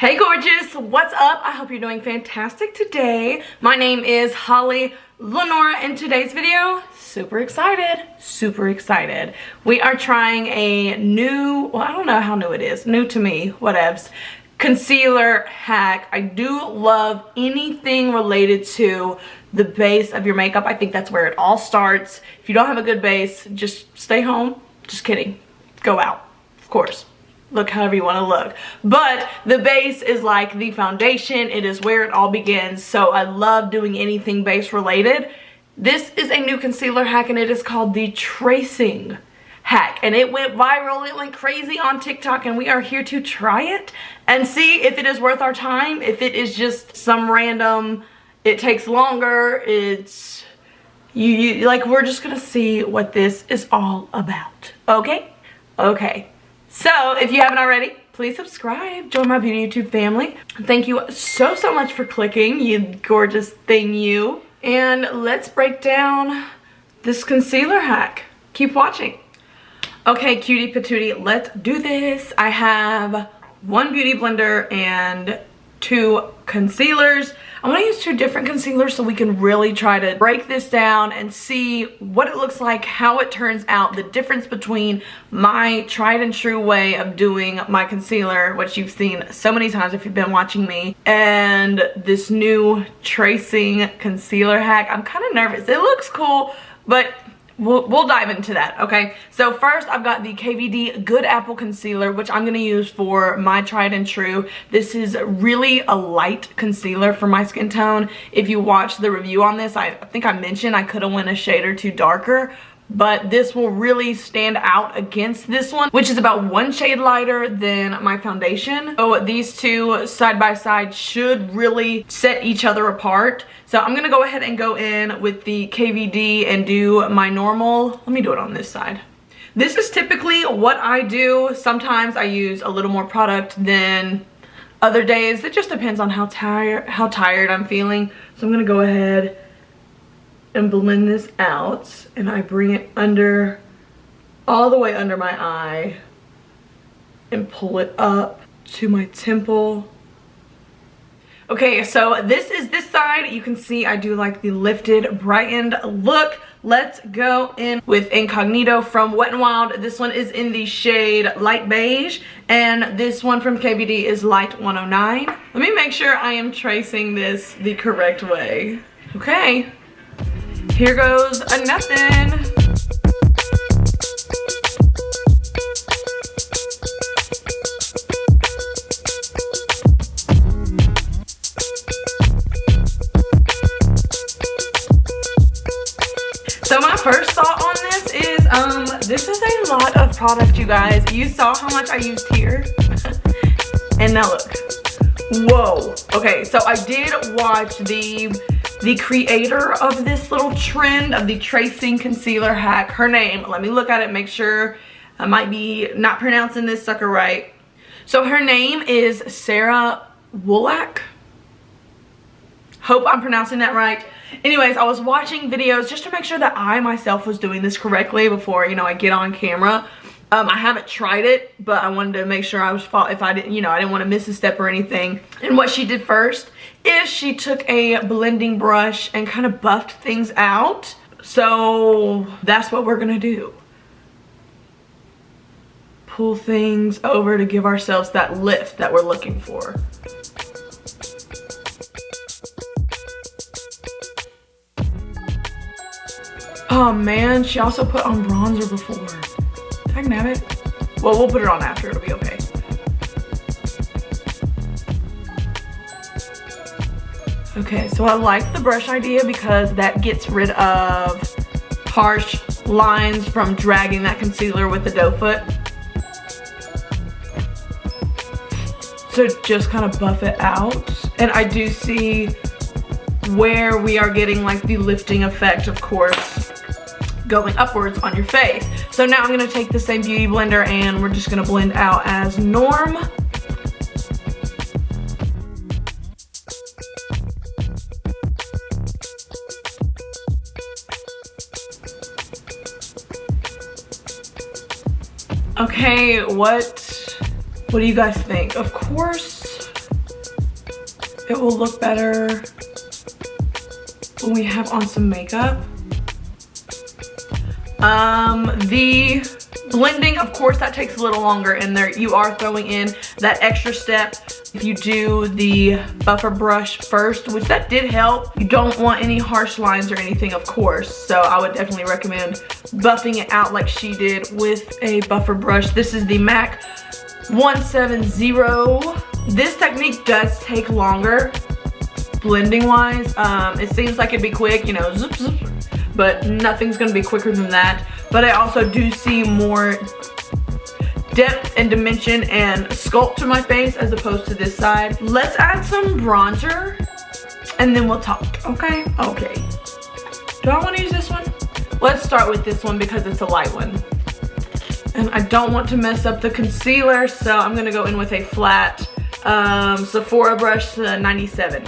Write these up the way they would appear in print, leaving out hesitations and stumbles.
Hey gorgeous, what's up? I hope you're doing fantastic today. My name is HollyLynora. In today's video, super excited. We are trying a new, well, I don't know how new it is, new to me, whatevs, concealer hack. I do love anything related to the base of your makeup. I think that's where it all starts. If you don't have a good base, just stay home. Just kidding. Go out, of course. Look however you want to look, but the base is like the foundation. It is where it all begins. So I love doing anything base related. This is a new concealer hack and it is called the tracing hack, and it went viral. It went crazy on TikTok, and we are here to try it and see if it is worth our time, if it is just some random, it takes longer, it's you like, we're just gonna see what this is all about. Okay, so if you haven't already, please subscribe, join my beauty YouTube family. Thank you so much for clicking, you gorgeous thing, you. And let's break down this concealer hack. Keep watching. Okay, cutie patootie, let's do this. I have one beauty blender and two concealers. I want to use two different concealers so we can really try to break this down and see what it looks like, how it turns out, the difference between my tried and true way of doing my concealer, which you've seen so many times if you've been watching me, and this new tracing concealer hack. I'm kind of nervous. It looks cool, but we'll dive into that, okay? So first, I've got the KVD Good Apple Concealer, which I'm gonna use for my tried and true. This is really a light concealer for my skin tone. If you watch the review on this, I think I mentioned I could have went a shade or two darker, but this will really stand out against this one, which is about one shade lighter than my foundation. So these two side by side should really set each other apart. So I'm gonna go ahead and go in with the KVD and do my normal. Let me do it on this side. This is typically what I do. Sometimes I use a little more product than other days. It just depends on how tired I'm feeling. So I'm gonna go ahead and blend this out, and I bring it under, all the way under my eye, and pull it up to my temple. Okay, so this is this side. You can see I do like the lifted, brightened look. Let's go in with Incognito from Wet n Wild. This one is in the shade Light Beige, and this one from KVD is Light 109. Let me make sure I am tracing this the correct way. Okay. Here goes a nothing. So my first thought on this is, this is a lot of product, you guys. You saw how much I used here. And now look. Whoa. Okay, so I did watch the creator of this little trend of the tracing concealer hack. Her name, let me look at it, make sure I might be not pronouncing this sucker right. So her name is Sarah Woolak. Hope I'm pronouncing that right. Anyways, I was watching videos just to make sure that I myself was doing this correctly before, you know, I get on camera. I haven't tried it, but I wanted to make sure I was, if I didn't, you know, I didn't want to miss a step or anything. And what she did first is she took a blending brush and kind of buffed things out. So that's what we're gonna do. Pull things over to give ourselves that lift that we're looking for. Oh man, she also put on bronzer before. I can have it. Well, we'll put it on after, it'll be okay. Okay, so I like the brush idea because that gets rid of harsh lines from dragging that concealer with the doe foot. So just kind of buff it out. And I do see where we are getting like the lifting effect, of course, going upwards on your face. So now I'm gonna take the same beauty blender and we're just gonna blend out as norm. Okay, what do you guys think? Of course, it will look better when we have on some makeup. The blending, of course, that takes a little longer in there. You are throwing in that extra step if you do the buffer brush first, which that did help. You don't want any harsh lines or anything, of course, so I would definitely recommend buffing it out like she did with a buffer brush. This is the MAC 170. This technique does take longer blending wise. It seems like it'd be quick, you know, zoop, zoop, but nothing's gonna be quicker than that. But I also do see more depth and dimension and sculpt to my face as opposed to this side. Let's add some bronzer and then we'll talk, okay? Okay. Do I want to use this one? Let's start with this one because it's a light one. And I don't want to mess up the concealer, so I'm gonna go in with a flat Sephora brush, 97.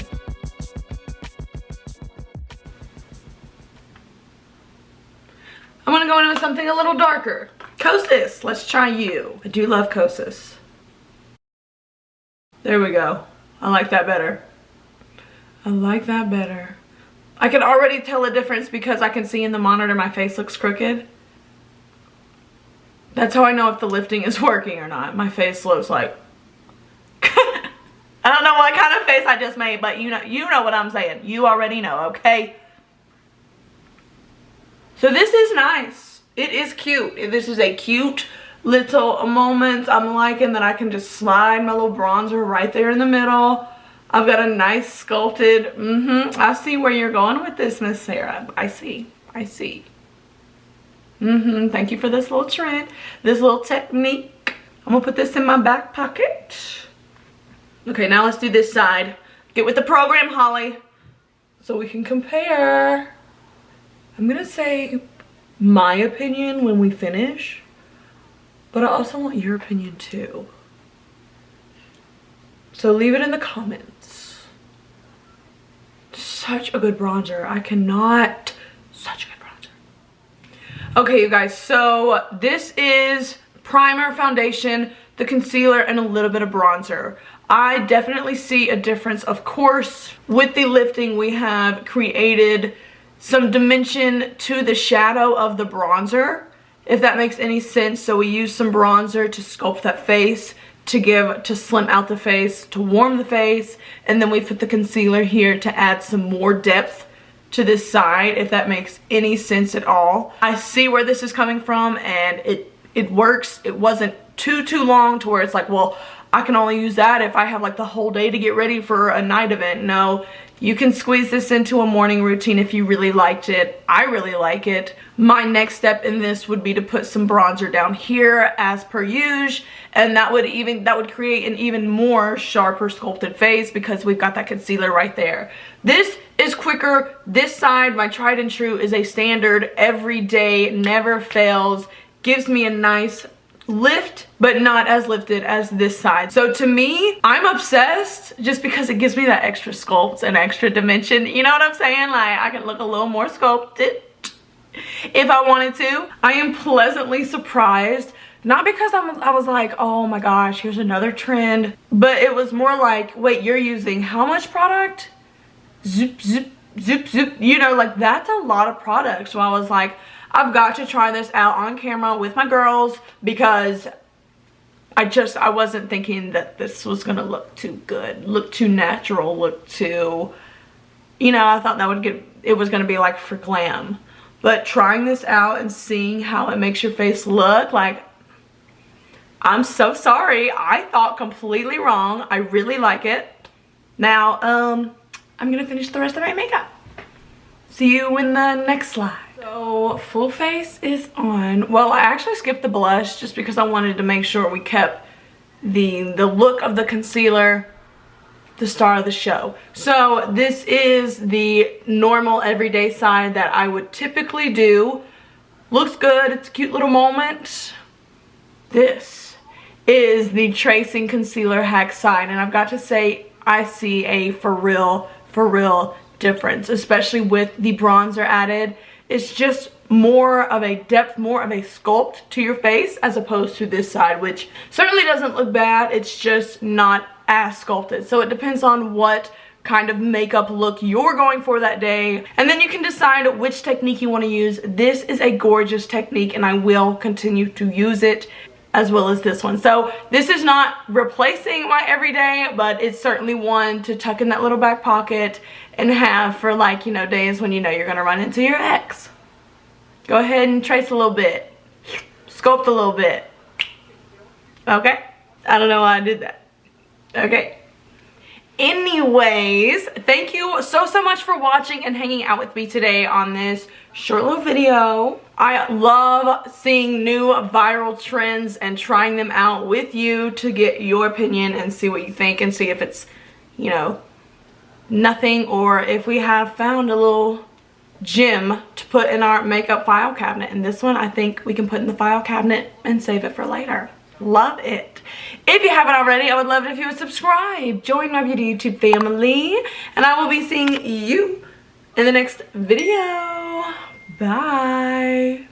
I'm gonna go in with something a little darker. Kosas, let's try you. I do love Kosas. There we go. I like that better. I like that better. I can already tell a difference because I can see in the monitor my face looks crooked. That's how I know if the lifting is working or not. My face looks like... I don't know what kind of face I just made, but you know what I'm saying. You already know, okay? So this is nice. It is cute. This is a cute little moment. I'm liking that I can just slide my little bronzer right there in the middle. I've got a nice sculpted, I see where you're going with this, Miss Sarah. I see. Thank you for this little trend, this little technique. I'm gonna put this in my back pocket. Okay, now let's do this side. Get with the program, Holly, so we can compare. I'm gonna say my opinion when we finish, but I also want your opinion too. So leave it in the comments. Such a good bronzer. I cannot, such a good bronzer. Okay, you guys, so this is primer, foundation, the concealer, and a little bit of bronzer. I definitely see a difference. Of course, with the lifting, we have created some dimension to the shadow of the bronzer, if that makes any sense. So we use some bronzer to sculpt that face, to slim out the face, to warm the face, and then we put the concealer here to add some more depth to this side, if that makes any sense at all. I see where this is coming from, and it works. It wasn't too long to where it's like, well, I can only use that if I have like the whole day to get ready for a night event. No, you can squeeze this into a morning routine if you really liked it. I really like it. My next step in this would be to put some bronzer down here as per usual, and that would create an even more sharper sculpted face because we've got that concealer right there. This is quicker. This side, my tried and true, is a standard everyday, never fails, gives me a nice lift, but not as lifted as this side. So to me, I'm obsessed just because it gives me that extra sculpt and extra dimension. You know what I'm saying? Like, I can look a little more sculpted if I wanted to. I am pleasantly surprised, not because I was like, oh my gosh, here's another trend, but it was more like, wait, you're using how much product? Zoop, zoop, zoop, zoop. You know, like, that's a lot of product. So I was like, I've got to try this out on camera with my girls because I wasn't thinking that this was gonna look too good, look too natural, look too, you know, I thought it was gonna be like for glam. But trying this out and seeing how it makes your face look, like, I'm so sorry. I thought completely wrong. I really like it. Now, I'm gonna finish the rest of my makeup. See you in the next slide. So full face is on. Well, I actually skipped the blush just because I wanted to make sure we kept the look of the concealer the star of the show. So this is the normal everyday side that I would typically do. Looks good. It's a cute little moment. This is the tracing concealer hack side, and I've got to say I see a for real difference, especially with the bronzer added. It's just more of a depth, more of a sculpt to your face as opposed to this side, which certainly doesn't look bad. It's just not as sculpted. So it depends on what kind of makeup look you're going for that day. And then you can decide which technique you want to use. This is a gorgeous technique and I will continue to use it, as well as this one. So this is not replacing my everyday, but it's certainly one to tuck in that little back pocket and have for, like, you know, days when you know you're gonna run into your ex. Go ahead and trace a little bit, sculpt a little bit. Okay, I don't know why I did that. Okay, anyways, thank you so much for watching and hanging out with me today on this short little video. I love seeing new viral trends and trying them out with you to get your opinion and see what you think and see if it's, you know, nothing, or if we have found a little gem to put in our makeup file cabinet. And this one I think we can put in the file cabinet and save it for later. Love it. If you haven't already, I would love it if you would subscribe, join my beauty YouTube family, and I will be seeing you in the next video. Bye.